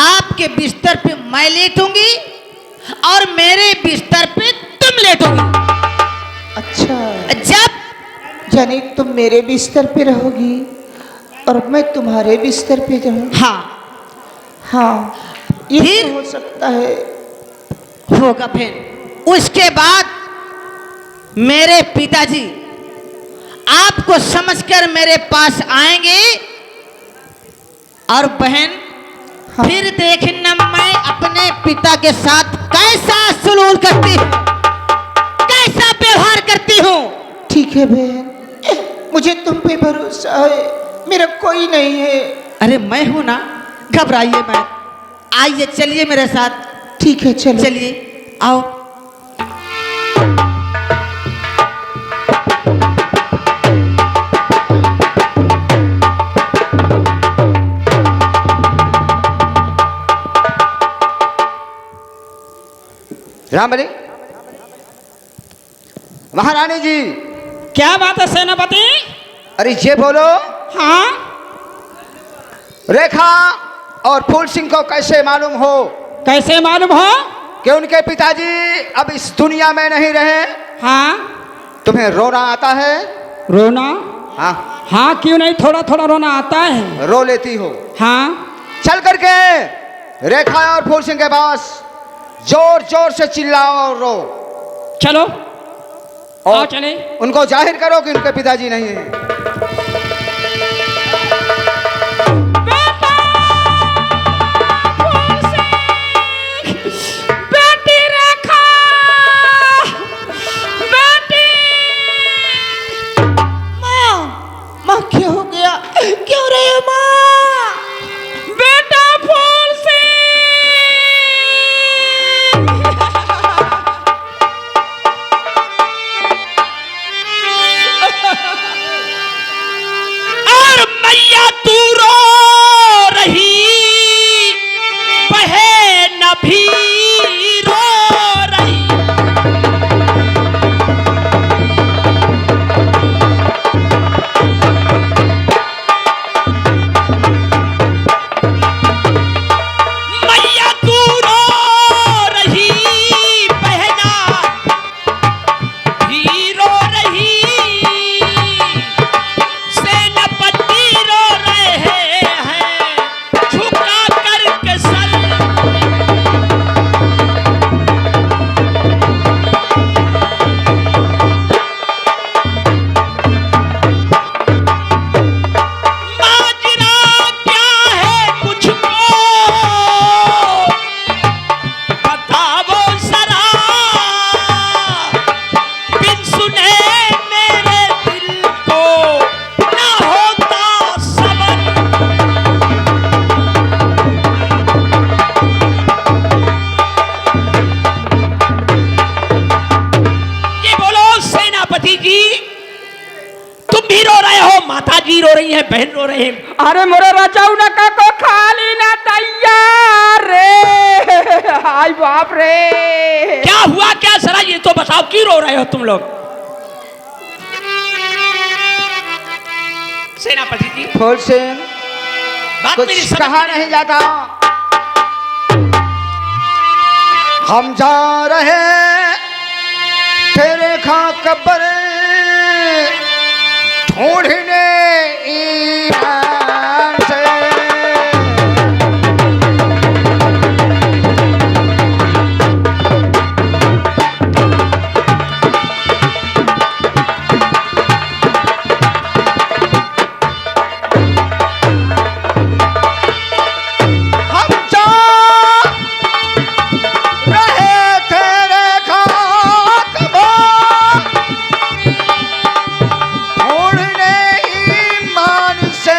आपके बिस्तर पे मैं लेटूंगी और मेरे बिस्तर पे तुम लेटोगी। अच्छा, जब यानी तुम मेरे बिस्तर पे रहोगी और मैं तुम्हारे बिस्तर पे रहूंगी। हाँ हाँ, ये फिर तो हो सकता है। होगा। फिर उसके बाद मेरे पिताजी आपको समझकर मेरे पास आएंगे और बहन हाँ। फिर देखना मैं अपने पिता के साथ कैसा सलूक करती हूँ, कैसा व्यवहार करती हूँ। ठीक है बहन, मुझे तुम पे भरोसा है, मेरा कोई नहीं है। अरे मैं हूं ना, घबराइए मत। आइए चलिए मेरे साथ। ठीक है, चलो। चलिए आओ। रामबली, महारानी जी। क्या बात है सेनापति? अरे ये बोलो, हाँ, रेखा और फूल सिंह को कैसे मालूम हो कैसे मालूम हो? कि उनके पिताजी अब इस दुनिया में नहीं रहे? हाँ, तुम्हें रोना आता है? रोना? हाँ, हाँ, क्यों नहीं, थोड़ा थोड़ा रोना आता है। रो लेती हो। हाँ, चल करके रेखा और फूल सिंह के पास जोर जोर से चिल्लाओ और रो। चलो आओ और चले। उनको जाहिर करो कि उनके पिताजी नहीं है। बेटी रेखा, बेटी। माँ क्या हो गया, क्यों रहे हो माँ? बेटा फूल से। और मैया तू रो रही, बहन भी रो रही। मैया तू रो रही, बहना भी रो रही, सेनापति रो रहे हैं झुका करके सर। माजरा क्या है मुझको बताओ जरा, बिन सुने मेरे दिल को ना होता सबर। ये बोलो सेनापति जी, तुम भी रो रहे हो, माता जी रो रही हैं, बहन रो रहे हैं। अरे मोरे रचाऊ ना को खाली ना तैयार रे। हाय बाप रे, क्या हुआ, क्या जरा ये तो बताओ, क्यों रो रहे हो तुम लोग? सेनापति जी, फूल सिंह, बात मेरी कुछ समझ कहा में नहीं जाता। हम जा रहे तेरे खा कब्र ढूंढने ईमान से। हम जा रहे तेरे खाक ढूंढने ईमान से।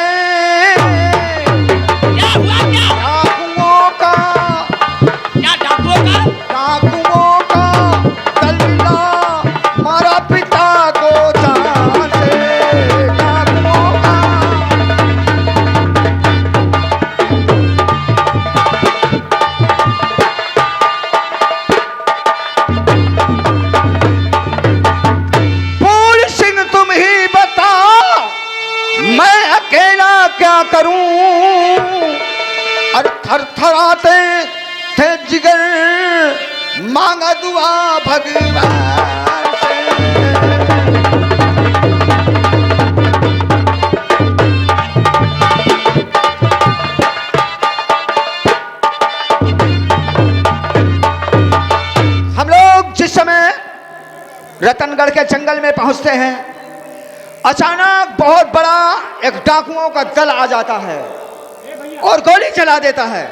थरथराते थे जिगर, मांगा दुआ भगवान से। हम लोग जिस समय रतनगढ़ के जंगल में पहुंचते हैं, अचानक बहुत बड़ा एक डाकुओं का दल आ जाता है और गोली चला देता है।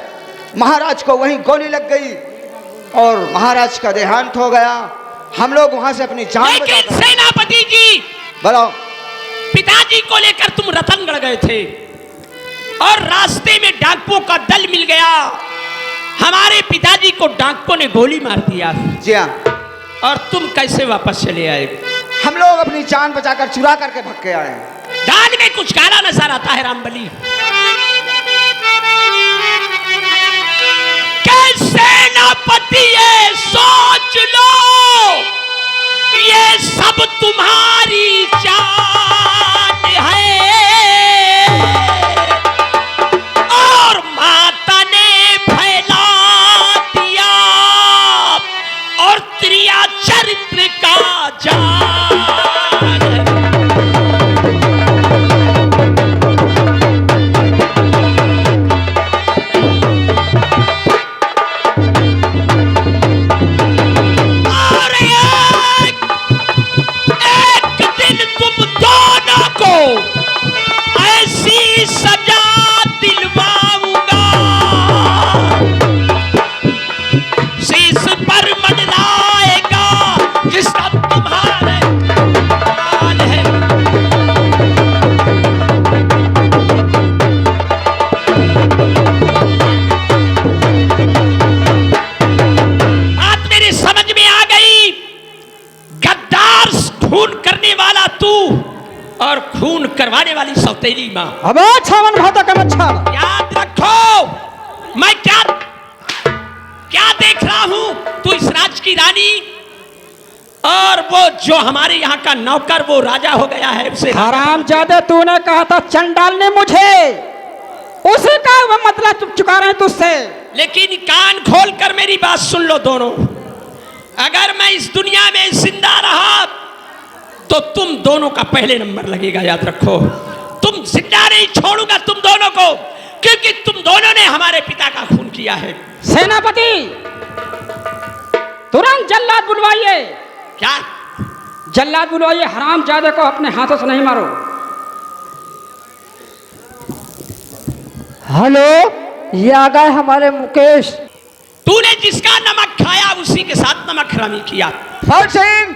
महाराज को वहीं गोली लग गई और महाराज का देहांत हो गया। हम लोग वहां से अपनी जान लेकिन सेनापति जी, बोलो। पिताजी को लेकर तुम रतनगढ़ गए थे और रास्ते में डाकुओं का दल मिल गया। हमारे पिताजी को डाकुओं ने गोली मार दिया। जी हाँ। और तुम कैसे वापस चले आए? हम लोग अपनी जान बचाकर चुरा करके भाग के आए। दान में कुछ काला नजर आता है रामबली। सेनापति ये सोच लो, ये सब तुम्हारी जान है और माता ने फैला दिया और त्रिया चरित्र का जान। ऐसी सजा दिलवाऊंगा, शीश पर मंडराएगा जिसका तुम्हारे हाल है। बात मेरी समझ में आ गई। गद्दार खून करने वाला तू और खून करवाने वाली सौतेली माँ। अबे छावन भाता का मच्छर, याद रखो, मैं क्या देख रहा हूं। तू इस राज की रानी और वो जो हमारे यहाँ का नौकर वो राजा हो गया है। उसे हरामजादे, तूने कहा था चंडाल ने मुझे, उसी का मतलब चुका रहे हैं तुझसे। लेकिन कान खोल कर मेरी बात सुन लो दोनों। अगर मैं इस दुनिया में जिंदा रहा तो तुम दोनों का पहले नंबर लगेगा, याद रखो। तुम जिंदा नहीं छोड़ूंगा तुम दोनों को, क्योंकि तुम दोनों ने हमारे पिता का खून किया है। सेनापति, तुरंत जल्लाद बुलवाइए। क्या? जल्लाद बुलवाइए, हरामजादे को अपने हाथों से नहीं मारो। हेलो, ये आ गए हमारे मुकेश। तूने जिसका नमक खाया उसी के साथ नमक हरामी किया। फौज सिंह,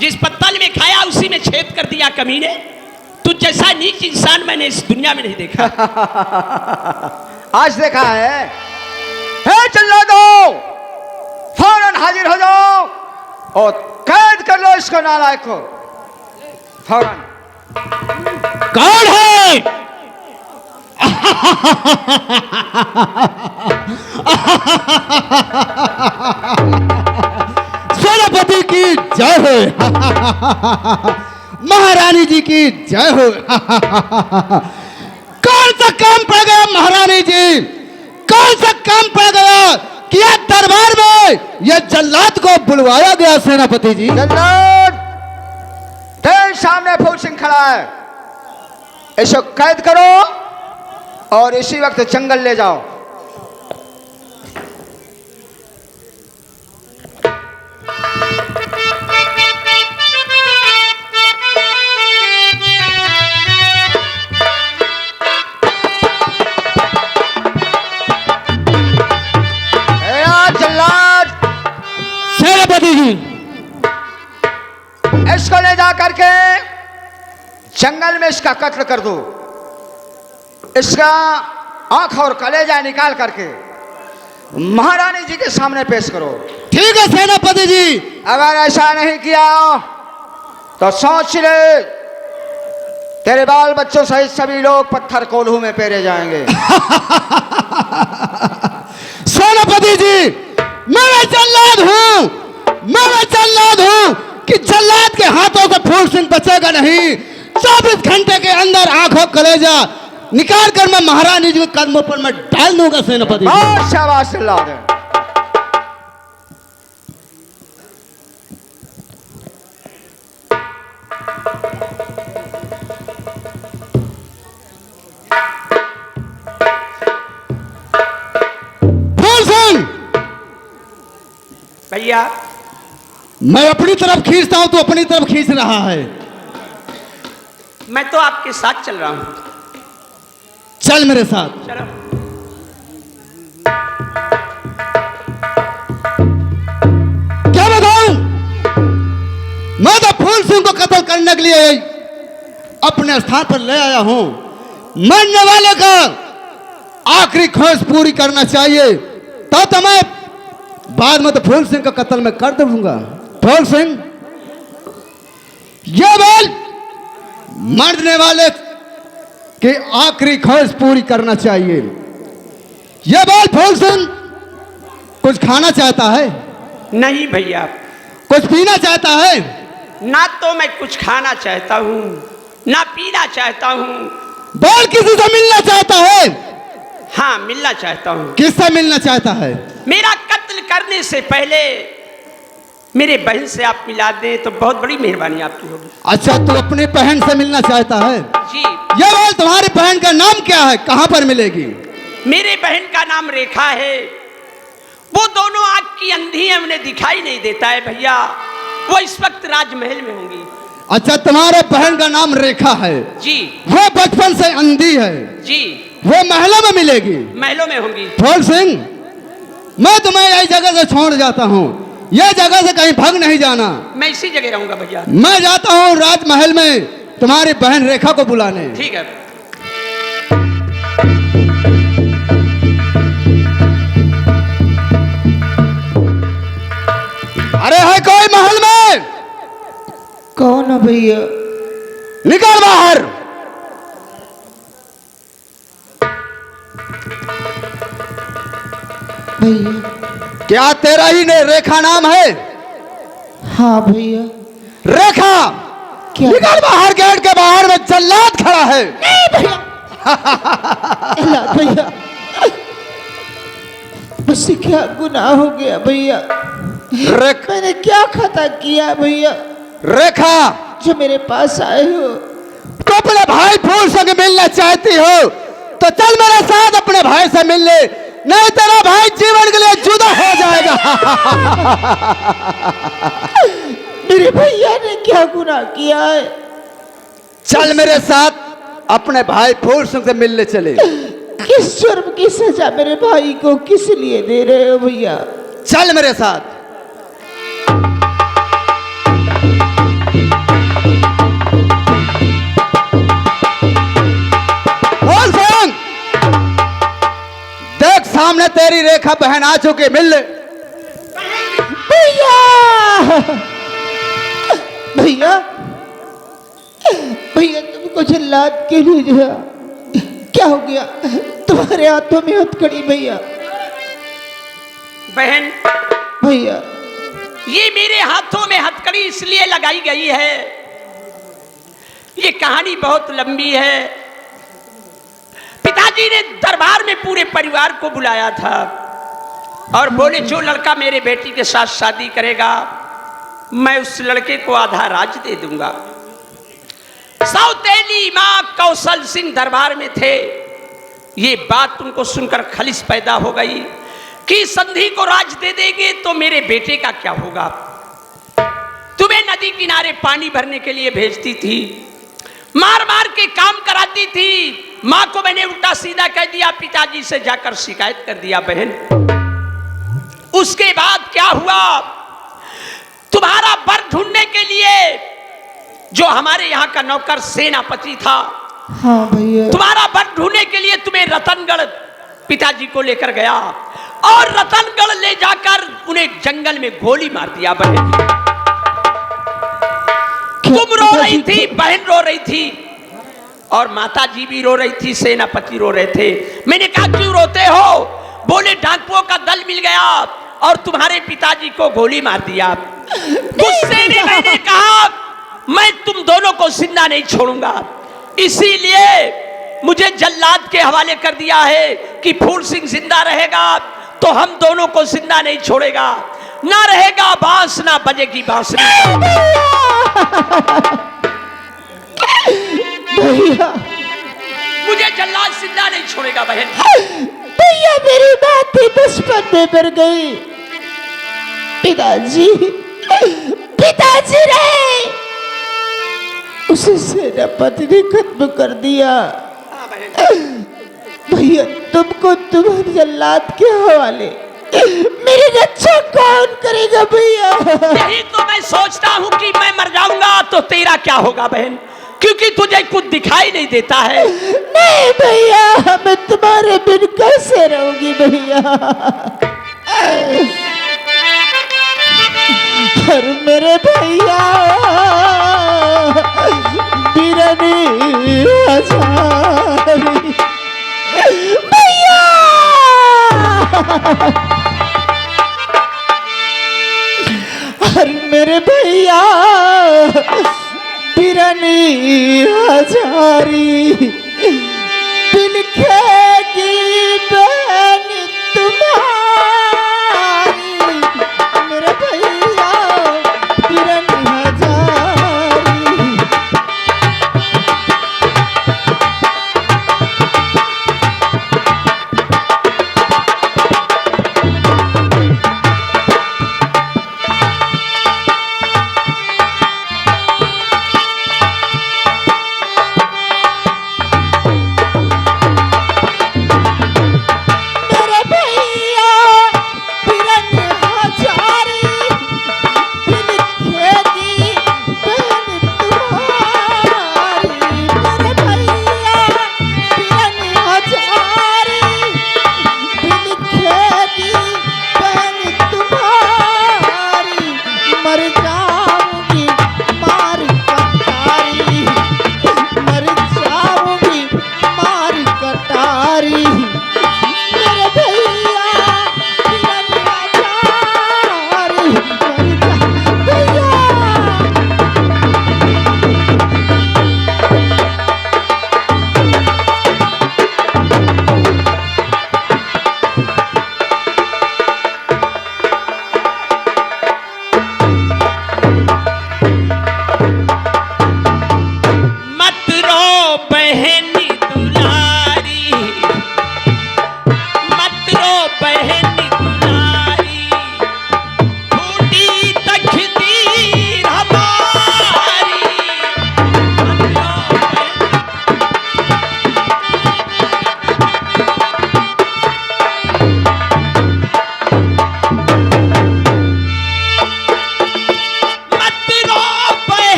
जिस पत्तल में खाया उसी में छेद कर दिया कमीने। तुझ जैसा नीच इंसान मैंने इस दुनिया में नहीं देखा। आज देखा है। हे जल्लादो, फौरन हाजिर हो जाओ और कैद कर लो इसको, नालायक को फौरन। कौन है? सेनापति की जय हो, महारानी जी की जय हो। कौन सा काम पड़ गया महारानी जी, कौन सा काम पड़ गया कि यह दरबार में यह जल्लाद को बुलवाया गया? सेनापति जी, जल्लाद तेरे सामने फौज सिंह खड़ा है, इसको कैद करो और इसी वक्त जंगल ले जाओ। सेनापति जी, इसको ले जा करके जंगल में इसका कत्ल कर दो। इसका आंख और कलेजा निकाल करके महारानी जी के सामने पेश करो। ठीक है सेनापति जी। अगर ऐसा नहीं किया तो सोच ले, तेरे बाल बच्चों सहित सभी लोग पत्थर कोल्हू में पेरे जाएंगे। सेनापति जी, मैं जल्लाद हूं, मैं जल्लाद हूं कि जल्लाद के हाथों से फूल सिंह बचेगा नहीं। 24 घंटे के अंदर आंखों कलेजा निकाल कर मैं महारानी जी के कदमों पर मैं डाल दूंगा सेनापति जी। बहुत शाबाश लाल। फूल सिंह, भैया मैं अपनी तरफ खींचता हूं, तो अपनी तरफ खींच रहा है। मैं तो आपके साथ चल रहा हूं। चल मेरे साथ। चलो। क्या बताऊं, मैं तो फूल सिंह को कत्ल करने के लिए अपने स्थान पर ले आया हूं। मरने वाले का आखिरी ख्वाहिश पूरी करना चाहिए, तो मैं बाद में तो फूल सिंह का कत्ल मैं कर दूंगा। फूल सिंह, ये बोल, मरने वाले की आखिरी ख्वाहिश पूरी करना चाहिए। ये बोल फूल सिंह, कुछ खाना चाहता है? नहीं भैया, कुछ पीना चाहता है? ना तो मैं कुछ खाना चाहता हूँ ना पीना चाहता हूँ। बोल, किसी से मिलना चाहता है? हाँ, मिलना चाहता हूँ। किससे मिलना चाहता है? मेरा कत्ल करने से पहले मेरे बहन से आप मिला दें तो बहुत बड़ी मेहरबानी आपकी होगी। अच्छा, तू अपनी बहन से मिलना चाहता है? जी। ये बोल, तुम्हारी बहन का नाम क्या है, कहां पर मिलेगी? मेरे बहन का नाम रेखा है। वो दोनों आग की अंधी है, उन्हें दिखाई नहीं देता है भैया। वो इस वक्त राजमहल में होंगी। अच्छा, तुम्हारे बहन का नाम रेखा है? जी। वो बचपन से अंधी है? जी। वो महलों में मिलेगी? महलों में होंगी। फूल सिंह, मैं तुम्हें यही जगह से छोड़ जाता हूँ। यह जगह से कहीं भाग नहीं जाना। मैं इसी जगह रहूंगा भैया। मैं जाता हूँ राजमहल में तुम्हारी बहन रेखा को बुलाने। ठीक है। अरे है कोई महल में? कौन है भैया? निकल बाहर। भैया। क्या तेरा ही ने रेखा नाम है? हाँ भैया। रेखा, क्या? निकल बाहर। गेट के बाहर में जल्लाद खड़ा है। नहीं भैया। भैया, मुझसे क्या गुनाह हो गया भैया? मैंने क्या खता किया भैया रेखा, जो मेरे पास आए हो? तो अपने भाई फूल संग मिलना चाहती हो तो चल मेरे साथ अपने भाई से मिल ले, नहीं तेरा भाई जीवन के लिए जुदा हो जाएगा। मेरे भैया ने क्या गुनाह किया है? चल मेरे साथ अपने भाई फूल सिंह से मिलने चले। किस जुर्म की सजा मेरे भाई को किस लिए दे रहे हो भैया? चल मेरे साथ। फूल सिंह, देख सामने तेरी रेखा बहन आ चुकी, मिल ले। भैया, भैया, भैया तुमको जल्लाद के लिए जो क्या हो गया? तुम्हारे हाथों में हथकड़ी भैया। बहन, भैया, ये मेरे हाथों में हथकड़ी इसलिए लगाई गई है, ये कहानी बहुत लंबी है। पिताजी ने दरबार में पूरे परिवार को बुलाया था और बोले जो लड़का मेरे बेटी के साथ शादी करेगा मैं उस लड़के को आधा राज दे दूंगा। सौतेली मां कौशल सिंह दरबार में थे। ये बात उनको सुनकर खलिश पैदा हो गई कि संधि को राज दे देंगे तो मेरे बेटे का क्या होगा। तुम्हें नदी किनारे पानी भरने के लिए भेजती थी, मार मार के काम कराती थी। मां को मैंने उल्टा सीधा कह दिया, पिताजी से जाकर शिकायत कर दिया। बहन, उसके बाद क्या हुआ? तुम्हारा वर ढूंढने के लिए जो हमारे यहाँ का नौकर सेनापति था, हाँ भैया, तुम्हारा वर ढूंढने के लिए तुम्हें रतनगढ़ पिताजी को लेकर गया और रतनगढ़ ले जाकर उन्हें जंगल में गोली मार दिया। बहन, तुम रो रही थी, बहन रो रही थी और माता जी भी रो रही थी, सेनापति रो रहे थे। मैंने कहा क्यों रोते हो? बोले डाकुओं का दल मिल गया और तुम्हारे पिताजी को गोली मार दिया। गुस्से में मैंने कहा मैं तुम दोनों को जिंदा नहीं छोड़ूंगा, इसीलिए मुझे जल्लाद के हवाले कर दिया है कि फूल सिंह जिंदा रहेगा तो हम दोनों को जिंदा नहीं छोड़ेगा, ना रहेगा बांस ना बजेगी बांसुरी। भैया मुझे जल्लाद जिंदा नहीं छोड़ेगा बहन। भैया मेरी बात ही बचपन में मर गई। पिताजी पिताजी रहे, उसे सेनापति ने खत्म कर दिया। भैया तुमको तुम्हारे जल्लाद के हवाले, मेरी रक्षा कौन करेगा भैया? यही तो मैं सोचता हूँ कि मैं मर जाऊंगा तो तेरा क्या होगा बहन, क्योंकि तुझे कुछ दिखाई नहीं देता है। नहीं भैया, मैं तुम्हारे बिन कैसे रहूंगी भैया? और मेरे भैया बिरनी हजारी भैया, और मेरे भैया बिरनी हजारी बिलखेगी बहन तुम्हारी, मेरे भैया बिरनी हजारी।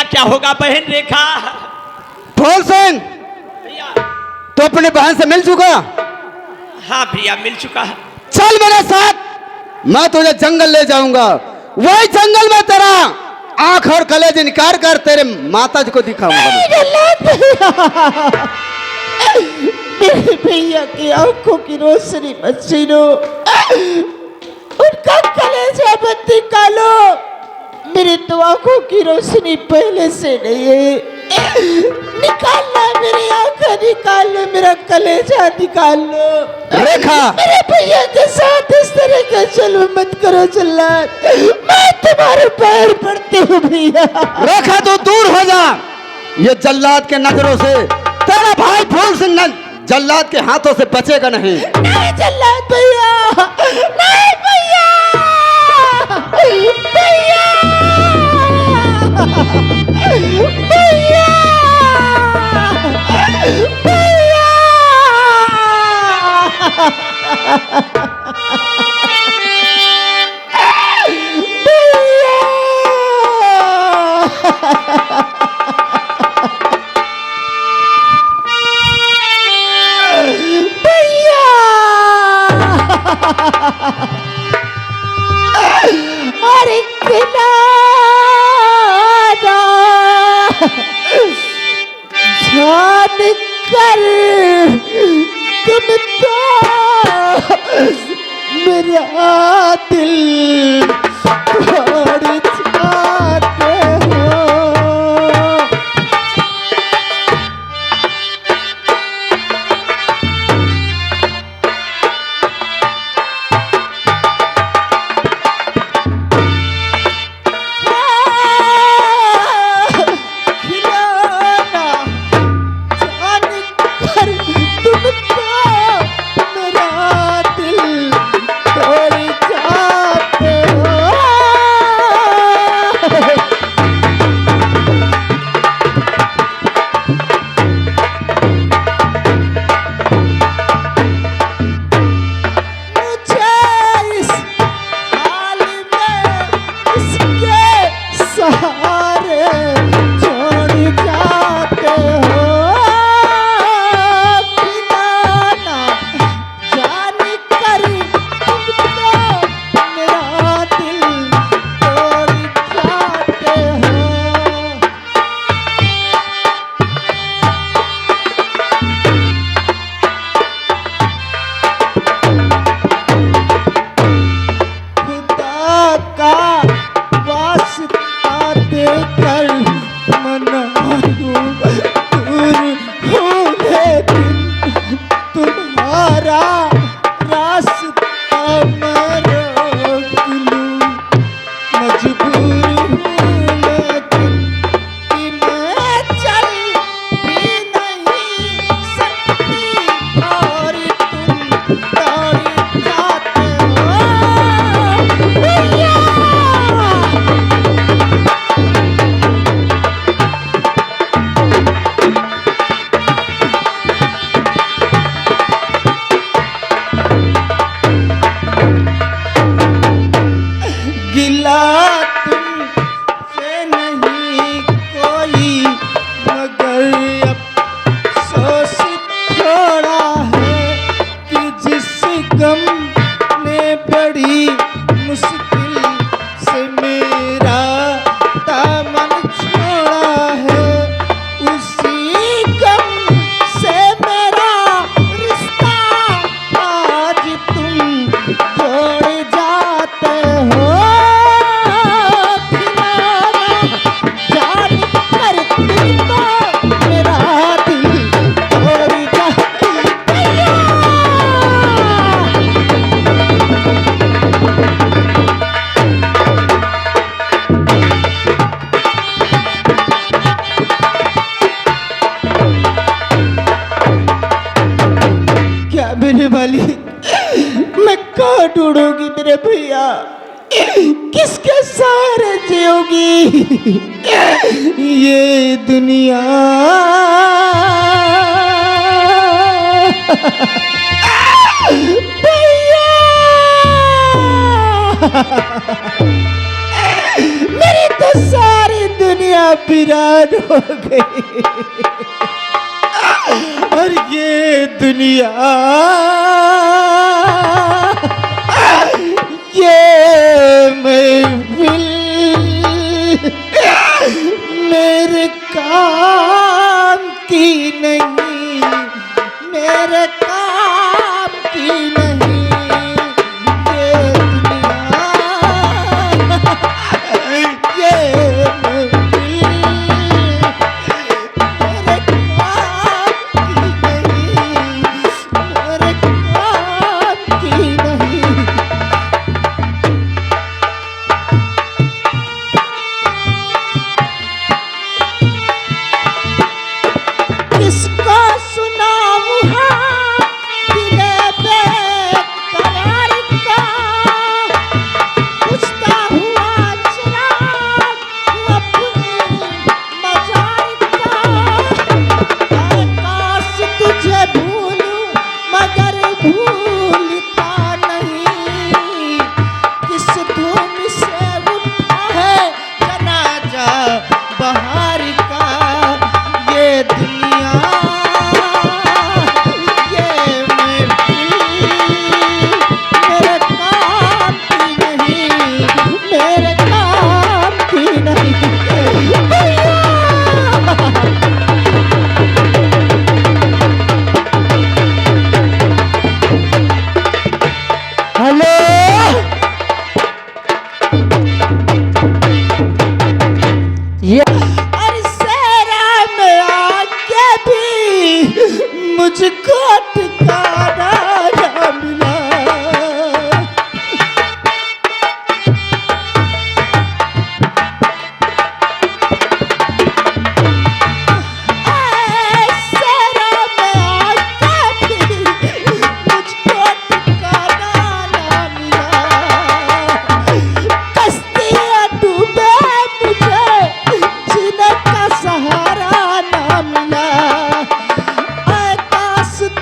क्या होगा बहन रेखा? फूल सिंह भैया, तो अपने बहन से मिल चुका? हाँ भैया मिल चुका है। चल मेरे साथ, मैं तुझे जंगल ले जाऊंगा। वही जंगल में तेरा आंख और कलेज निकाल कर तेरे माता जी को दिखाऊंगा। मेरे भैया की आंखों की रोशनी मत छीनो, उनका कलेजा मत निकालो। मेरी तो आंखों की रोशनी पहले से नहीं है। निकालना मेरी आंखें, निकाल लो मेरा कलेजा, निकाल लो। रेखा, मेरे भैया के साथ इस तरह का चलो मत करो जल्लाद, मैं तुम्हारे पैर पड़ती हूँ भैया। रेखा तो दूर हो जा ये जल्लाद के नजरों से। तेरा भाई फूल सिंह जल्लाद के हाथों से बचेगा नहीं। नहीं जल्लाद भैया, नहीं भैया, भैया, भैया। भैया अरे किनारा जान कर तुम तो मेरा दिल तोड़ जाते हो। खिलौना जान कर तुम तो मेरा दिल तोड़ जाते हो। मुझे इस हाल में इसके सहारे छोड़ जाते हो। खिलौना जान कर तुम तो मेरा दिल तोड़ जाते हो। खुदा का वास्ता देकर मना दूं दूर हूँ लेकिन तुम्हारा रास्ता मैं रोक लूं मजबूर हूँ लेकिन कि मैं चल भी नहीं सकती और तुम दौड़ जाते हो। भैया गिला तुमसे नहीं कोई मगर अफसोस थोड़ा है कि जिस गम ने बड़ी मुश्किल से मेरा दामन छोड़ा है उसी गम से मेरा रिश्ता आज तुम जोड़ जाते हो। खिलौना जान कर तुम तो मेरा दिल तोड़ जाते भैया। क्या मेरे वाली मैं कहाँ ढूंढूंगी तेरे भैया किसके सहारे जियोगी ये दुनिया भैया मेरी तो सारी दुनिया वीरान हो गई और ये दुनिया ये महफिल मेरे काम की नहीं मेरे काम की नहीं ये दुनिया ये महफिल मेरे काम की नहीं मेरे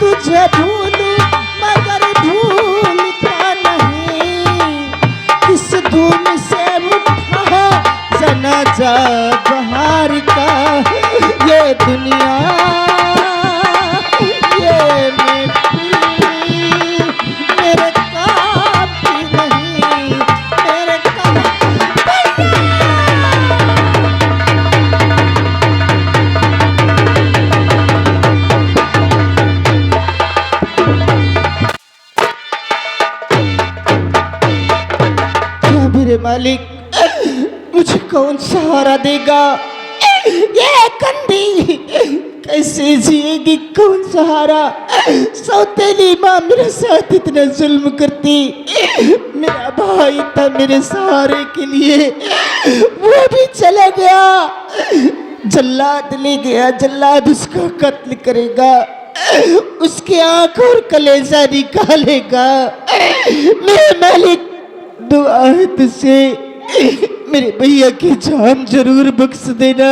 तुझे भूलूं मगर भूलता नहीं, किस धूम से उठा जनाजा बहार का, ये दुनिया ये महफिल मेरे काफी नहीं, मेरे क्या मेरे मालिक मुझे कौन सहारा देगा? ये कंधी कैसे जिएगी, कौन सहारा? सौतेली माँ मेरे साथ इतना जुल्म करती, मेरा भाई था मेरे सहारे के लिए, वो भी चला गया, जल्लाद ले गया, जल्लाद उसका कत्ल करेगा, उसके आंख और कलेजा निकालेगा। मेरे मालिक दुआ है तुझसे, मेरे भैया की जान जरूर बख्श देना,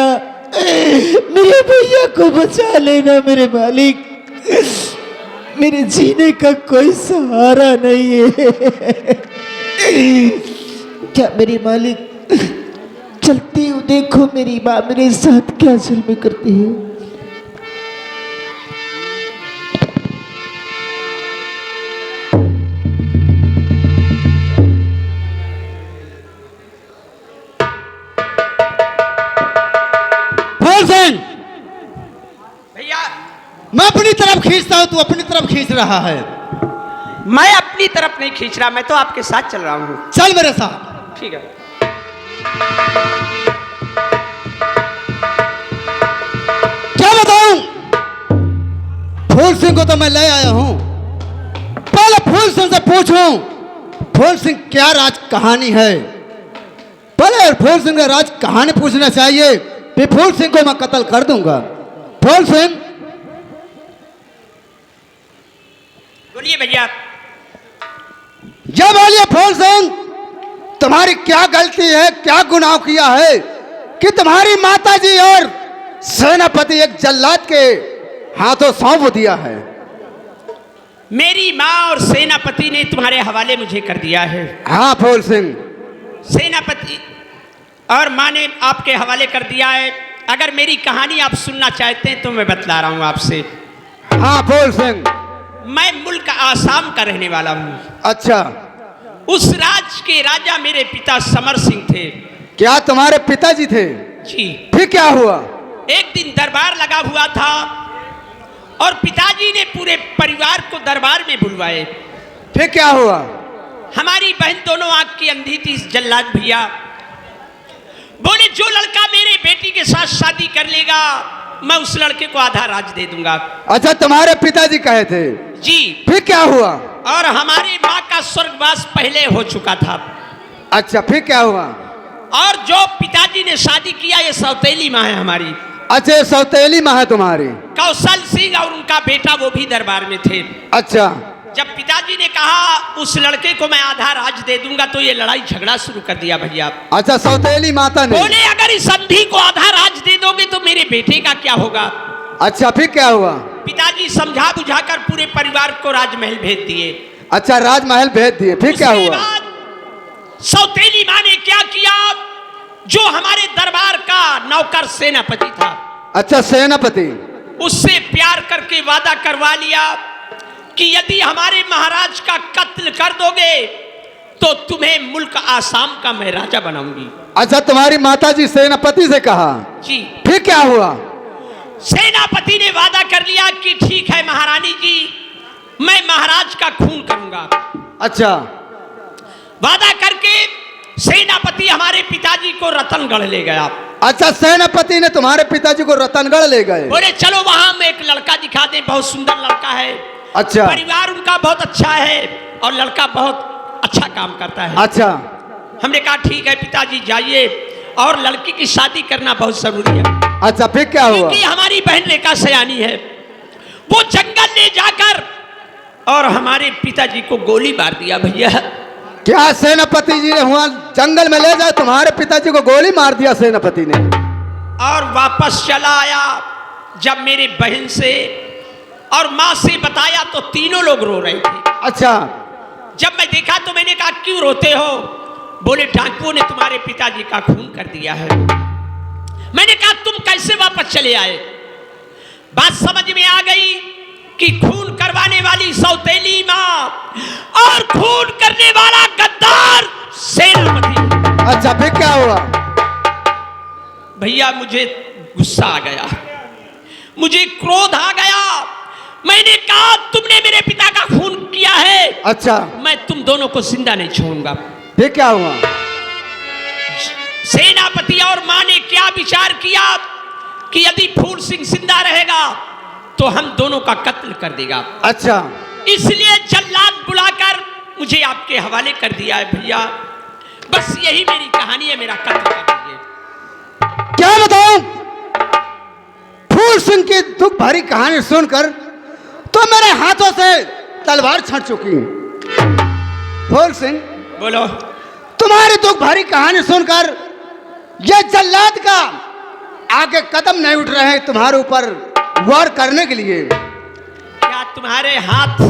मेरे भैया को बचा लेना मेरे मालिक, मेरे जीने का कोई सहारा नहीं है। क्या मेरे मालिक चलती हूँ, देखो मेरी माँ मेरे साथ क्या जुल्म करती है। भैया मैं अपनी तरफ खींचता हूं, तू अपनी तरफ खींच रहा है। मैं अपनी तरफ नहीं खींच रहा, मैं तो आपके साथ चल रहा हूँ। चल मेरे साथ। ठीक है। क्या बताऊं? फूल सिंह को तो मैं ले आया हूं, पहले फूल सिंह से पूछूं फूल सिंह क्या राज कहानी है। पहले फूल सिंह का राज कहानी पूछना चाहिए, फिर फूल सिंह को मैं कत्ल कर दूंगा। फूल सिंह बोलिए भैया। जब बोलिए फूल सिंह, तुम्हारी क्या गलती है, क्या गुनाह किया है कि तुम्हारी माताजी और सेनापति एक जल्लाद के हाथों सौंप दिया है? मेरी माँ और सेनापति ने तुम्हारे हवाले मुझे कर दिया है। हाँ फूल सिंह, सेनापति और माँ ने आपके हवाले कर दिया है। अगर मेरी कहानी आप सुनना चाहते हैं तो मैं बतला रहा हूँ आपसे। हाँ फूल सिंह। मैं मुल्क आसाम का रहने वाला हूँ। अच्छा, उस राज के राजा मेरे पिता समर सिंह थे। क्या तुम्हारे पिताजी थे? जी। फिर क्या हुआ? एक दिन दरबार लगा हुआ था और पिताजी ने पूरे परिवार को दरबार में बुलवाए। फिर क्या हुआ? हमारी बहन दोनों आंख की अंधी थी। जल्लाद भैया बोले जो लड़का मेरे बेटी के साथ शादी कर लेगा मैं उस लड़के को आधा राज दे दूंगा। अच्छा, तुम्हारे पिताजी कहे थे? जी। फिर क्या हुआ? और हमारी माँ का स्वर्गवास पहले हो चुका था। अच्छा, फिर क्या हुआ? और जो पिताजी ने शादी किया ये सौतेली माँ है हमारी। अच्छा, ये सौतेली माँ है तुम्हारी? कौशल सिंह और उनका बेटा वो भी दरबार में थे। अच्छा। जब पिताजी ने कहा उस लड़के को मैं आधा राज दे दूंगा तो ये लड़ाई झगड़ा शुरू कर दिया भैया। अच्छा, सौतेली माता ने बोले अगर इस अंधी को आधा राज दे दोगे तो मेरे बेटे का क्या होगा। अच्छा, फिर क्या हुआ? पिताजी समझा बुझाकर पूरे परिवार को राजमहल भेज दिए। अच्छा, राजमहल भेज दिए। फिर क्या उसके हुआ? बाद सौतेली माँ ने क्या किया, जो हमारे दरबार का नौकर सेनापति था, अच्छा, सेनापति, उससे प्यार करके वादा करवा लिया कि यदि हमारे महाराज का कत्ल कर दोगे तो तुम्हें मुल्क आसाम का मैं राजा बनाऊंगी। अच्छा, तुम्हारी माताजी सेनापति से कहा? जी। फिर क्या हुआ? सेनापति ने वादा कर लिया कि ठीक है महारानी जी, मैं महाराज का खून करूंगा। अच्छा। वादा करके सेनापति हमारे पिताजी को रतनगढ़ ले गया। अच्छा, सेनापति ने तुम्हारे पिताजी को रतनगढ़ ले गए? बोले चलो वहां में एक लड़का दिखा दे, बहुत सुंदर लड़का है। अच्छा। परिवार उनका बहुत अच्छा है और लड़का बहुत अच्छा काम करता है। अच्छा। हमने कहा ठीक है पिताजी जाइए, और लड़की की शादी करना बहुत जरूरी है। अच्छा, फिर क्या हुआ? क्योंकि हमारी बहन रेखा सयानी है। वो जंगल ले जाकर और हमारे पिताजी को गोली मार दिया भैया। क्या सेनापति जी ने वहां जंगल में ले जाए तुम्हारे पिताजी को गोली मार दिया सेनापति ने? और वापस चला आया। जब मेरे बहन से और माँ से बताया तो तीनों लोग रो रहे थे। अच्छा। जब मैं देखा तो मैंने कहा क्यों रोते हो? बोले डाकुओं ने तुम्हारे पिताजी का खून कर दिया है। मैंने कहा तुम कैसे वापस चले आए? बात समझ में आ गई कि खून करवाने वाली सौतेली माँ और खून करने वाला गद्दार सेनापति। अच्छा, फिर क्या हुआ? भैया मुझे गुस्सा आ गया, मुझे क्रोध आ गया। मैंने कहा तुमने मेरे पिता का खून किया है, अच्छा, मैं तुम दोनों को जिंदा नहीं छोड़ूंगा। फिर क्या हुआ? सेनापति और मां ने क्या विचार किया कि यदि फूल सिंह जिंदा रहेगा तो हम दोनों का कत्ल कर देगा। अच्छा, इसलिए जल्लाद बुलाकर मुझे आपके हवाले कर दिया है भैया। बस यही मेरी कहानी है, मेरा कत्ल कर दीजिए। क्या बताऊं? फूल सिंह की दुख भरी कहानी सुनकर तो मेरे हाथों से तलवार छट चुकी। फूल सिंह, बोलो। तुम्हारी दुख भरी कहानी सुनकर ये जल्लाद का आगे कदम नहीं उठ रहे हैं तुम्हारे ऊपर वार करने के लिए। क्या तुम्हारे हाथ